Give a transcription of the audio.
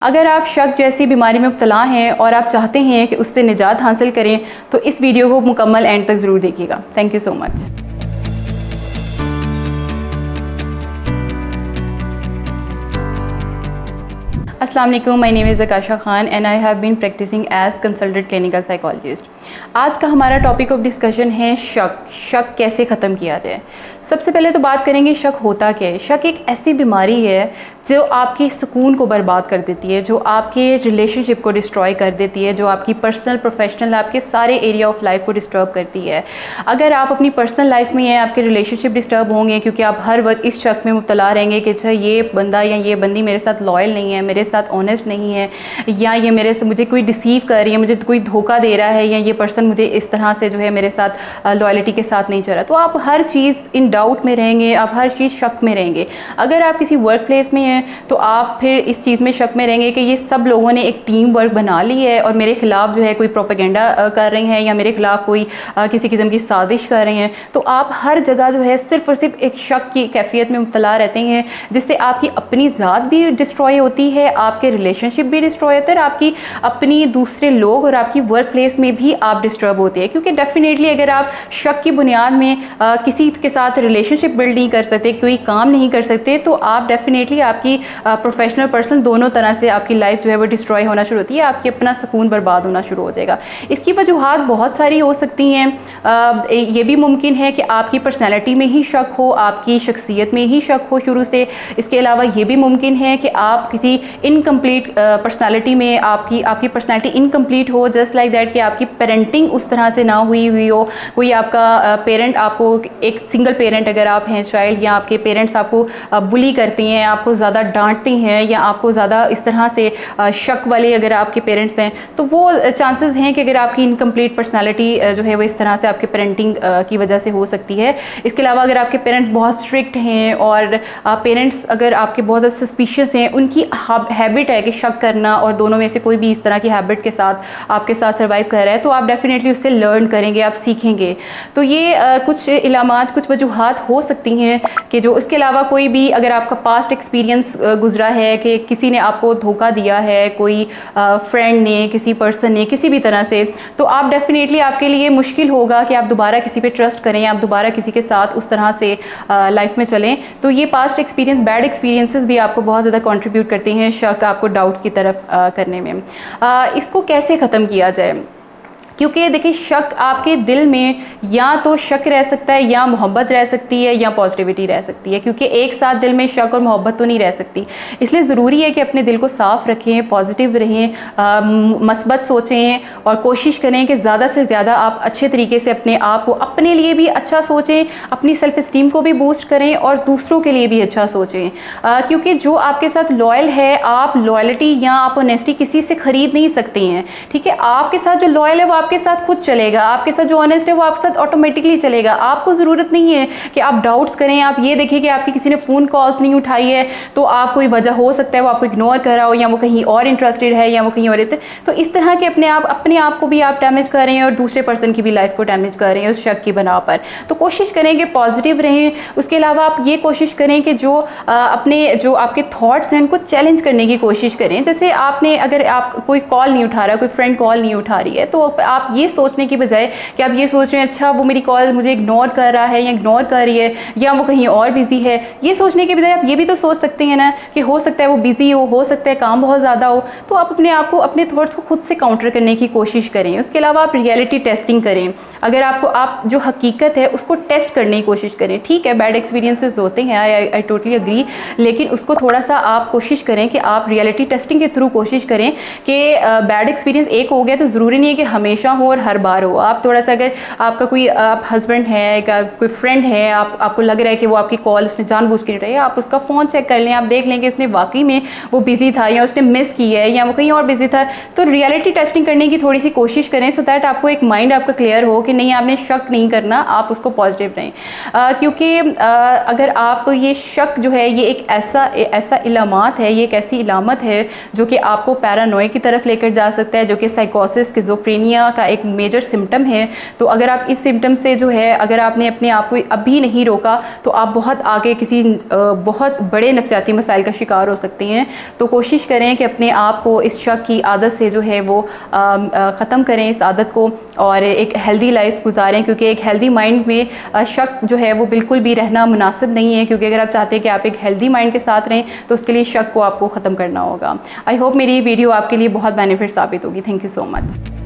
अगर आप शक जैसी बीमारी में मुब्तला हैं और आप चाहते हैं कि उससे निजात हासिल करें तो इस वीडियो को मुकम्मल एंड तक ज़रूर देखिएगा। Thank you so much. अस्सलाम वालेकुम, my name is Akasha Khan and I have been practicing as consultant clinical psychologist. आज का हमारा टॉपिक ऑफ डिस्कशन है शक कैसे ख़त्म किया जाए। सबसे पहले तो बात करेंगे शक होता क्या है। शक एक ऐसी बीमारी है जो आपके सुकून को बर्बाद कर देती है, जो आपके रिलेशनशिप को डिस्ट्रॉय कर देती है, जो आपकी पर्सनल प्रोफेशनल आपके सारे एरिया ऑफ लाइफ को डिस्टर्ब करती है। अगर आप अपनी पर्सनल लाइफ में हैं, आपके रिलेशनशिप डिस्टर्ब होंगे क्योंकि आप हर वक्त इस शक में मुब्तला रहेंगे कि अच्छा ये बंदा या ये बंदी मेरे साथ लॉयल नहीं है, मेरे साथ ऑनेस्ट नहीं है, या ये मेरे से मुझे कोई डिसीव कर रही है, मुझे कोई धोखा दे रहा है, या ये पर्सन मुझे इस तरह से जो है मेरे साथ लॉयल्टी के साथ नहीं चल रहा, तो आप हर चीज़ इन डाउट में रहेंगे, आप हर चीज़ शक में रहेंगे। अगर आप किसी वर्क प्लेस में हैं तो आप फिर इस चीज़ में शक में रहेंगे कि ये सब लोगों ने एक टीम वर्क बना ली है और मेरे खिलाफ जो है कोई प्रोपेगेंडा कर रहे हैं या मेरे खिलाफ कोई किसी किस्म की साजिश कर रहे हैं। तो आप हर जगह जो है सिर्फ और सिर्फ एक शक की कैफियत में मुब्तला रहते हैं, जिससे आपकी अपनी ज़ात भी डिस्ट्रॉय होती है, आपके रिलेशनशिप भी डिस्ट्रॉय होते हैं, आपकी अपनी दूसरे लोग और आपकी वर्क प्लेस में भी आप डिस्टर्ब होते हैं। क्योंकि डेफिनेटली अगर आप शक की बुनियाद में किसी के साथ रिलेशनशिप बिल्ड नहीं कर सकते, कोई काम नहीं कर सकते, तो आप डेफिनेटली आपकी प्रोफेशनल पर्सनल दोनों तरह से आपकी लाइफ जो है वो डिस्ट्रॉय होना शुरू होती है, आपकी अपना सुकून बर्बाद होना शुरू हो जाएगा। इसकी वजूहात बहुत सारी हो सकती हैं। ये भी मुमकिन है कि आपकी पर्सनैलिटी में ही शक हो, आपकी शख्सियत में ही शक हो शुरू से। इसके अलावा ये भी मुमकिन है कि आप किसी इनकम्प्लीट पर्सनैलिटी में आपकी पर्सनैलिटी इनकम्प्लीट हो, जस्ट लाइक दैट कि आपकी पेरेंटिंग उस तरह से ना हुई हो। कोई आपका पेरेंट आपको, एक सिंगल पेरेंट अगर आप हैं चाइल्ड, या आपके पेरेंट्स आपको बुली करते हैं, आपको ज़्यादा डांटते हैं, या आपको ज़्यादा इस तरह से शक वाले अगर आपके पेरेंट्स हैं, तो वो चांसेस हैं कि अगर आपकी इनकम्प्लीट पर्सनालिटी जो है वो इस तरह से आपके पेरेंटिंग की वजह से हो सकती है। इसके अलावा अगर आपके पेरेंट्स बहुत स्ट्रिक्ट हैं और पेरेंट्स अगर आपके बहुत ज़्यादा सस्पिशियस हैं, उनकी हैबिट है कि शक करना, और दोनों में से कोई भी इस तरह की हैबिट के साथ आपके साथ सर्वाइव कर रहा है, तो आप डेफिनेटली उससे लर्न करेंगे, आप सीखेंगे। तो ये कुछ इलामात, कुछ वजूहात हो सकती हैं कि जो, इसके अलावा कोई भी अगर आपका पास्ट एक्सपीरियंस गुजरा है कि किसी ने आपको धोखा दिया है, कोई फ्रेंड ने, किसी पर्सन ने, किसी भी तरह से, तो आप डेफिनेटली आपके लिए मुश्किल होगा कि आप दोबारा किसी पे ट्रस्ट करें, आप दोबारा किसी के साथ उस तरह से लाइफ में चलें। तो ये पास्ट एक्सपीरियंस, बैड एक्सपीरियंसेस भी आपको बहुत ज़्यादा कंट्रीब्यूट करते हैं शक आपको डाउट की तरफ करने में। इसको कैसे ख़त्म किया जाए? क्योंकि देखिए शक आपके दिल में या तो शक रह सकता है, या मोहब्बत रह सकती है, या पॉजिटिविटी रह सकती है, क्योंकि एक साथ दिल में शक और मोहब्बत तो नहीं रह सकती। इसलिए ज़रूरी है कि अपने दिल को साफ़ रखें, पॉजिटिव रहें, मस्बत सोचें और कोशिश करें कि ज़्यादा से ज़्यादा आप अच्छे तरीके से अपने आप को, अपने लिए भी अच्छा सोचें, अपनी सेल्फ इस्टीम को भी बूस्ट करें और दूसरों के लिए भी अच्छा सोचें। क्योंकि जो आपके साथ लॉयल है, आप लॉयल्टी या आप ऑनेस्टी किसी से ख़रीद नहीं सकते हैं। ठीक है, आपके साथ जो लॉयल है वो आपके साथ खुद चलेगा, आपके साथ जो ऑनेस्ट है वो आपके साथ ऑटोमेटिकली चलेगा। आपको ज़रूरत नहीं है कि आप डाउट्स करें। आप ये देखिए कि आपकी किसी ने फ़ोन कॉल्स नहीं उठाई है, तो आप कोई वजह हो सकता है वो आपको इग्नोर कर रहा हो, या वो कहीं और इंटरेस्टेड है, या वो कहीं और। तो इस तरह के अपने आप को भी आप डैमेज कर रहे हैं और दूसरे पर्सन की भी लाइफ को डैमेज कर रहे हैं उस शक की बना पर। तो कोशिश करें कि पॉजिटिव रहें। उसके अलावा आप ये कोशिश करें कि जो जो आपके थॉट्स हैं उनको चैलेंज करने की कोशिश करें। जैसे आपने, अगर आप कोई कॉल नहीं उठा रहा, कोई फ्रेंड कॉल नहीं उठा रही है, तो आप ये सोचने की बजाय कि आप ये सोच रहे हैं अच्छा वो मेरी कॉल मुझे इग्नोर कर रहा है या इग्नोर कर रही है, या वो कहीं और बिजी है, ये सोचने के बजाय आप ये भी तो सोच सकते हैं ना कि हो सकता है वो बिजी हो सकता है काम बहुत ज़्यादा हो। तो आप अपने आप को, अपने थॉट्स को खुद से काउंटर करने की कोशिश करें। उसके अलावा आप रियलिटी टेस्टिंग करें। अगर आप जो हकीकत है उसको टेस्ट करने की कोशिश करें। ठीक है, बैड एक्सपीरियंसेस होते हैं, आई टोटली अग्री, लेकिन उसको थोड़ा सा आप कोशिश करें कि आप रियलिटी टेस्टिंग के थ्रू कोशिश करें कि बैड एक्सपीरियंस एक हो गया तो ज़रूरी नहीं है कि हमेशा हो और हर बार हो। आप थोड़ा सा, अगर आपका कोई आप हस्बैंड है, कोई फ्रेंड है, आपको लग रहा है कि वो आपकी कॉल उसने जानबूझ के नहीं रही है, आप उसका फ़ोन चेक कर लें, आप देख लें कि उसने वाकई में वो बिज़ी था, या उसने मिस की है, या वो कहीं और बिज़ी था। तो रियलिटी टेस्टिंग करने की थोड़ी सी कोशिश करें, सो दैट आपको एक माइंड आपका क्लियर हो कि नहीं, आपने शक नहीं करना, आप उसको पॉजिटिव रहें। क्योंकि अगर आप, ये शक जो है ये एक ऐसा इलामात है, ये एक ऐसी इलामत है जो कि आपको पैरानोइड की तरफ लेकर जा सकता है, जो कि साइकोसिस, स्किज़ोफ्रेनिया का एक मेजर सिम्टम है। तो अगर आप इस सिम्टम से जो है अगर आपने अपने आप को अभी नहीं रोका तो आप बहुत आगे किसी बहुत बड़े नफ्सियाती मसाइल का शिकार हो सकते हैं। तो कोशिश करें कि अपने आप को इस शक की आदत से जो है वो ख़त्म करें इस आदत को, और एक हेल्दी लाइफ गुजारें, क्योंकि एक हेल्दी माइंड में शक जो है वो बिल्कुल भी रहना मुनासिब नहीं है। क्योंकि अगर आप चाहते हैं कि आप एक हेल्दी माइंड के साथ रहें तो उसके लिए शक को आपको ख़त्म करना होगा। आई होप मेरी वीडियो आपके लिए बहुत बेनिफिट साबित होगी। Thank you so much.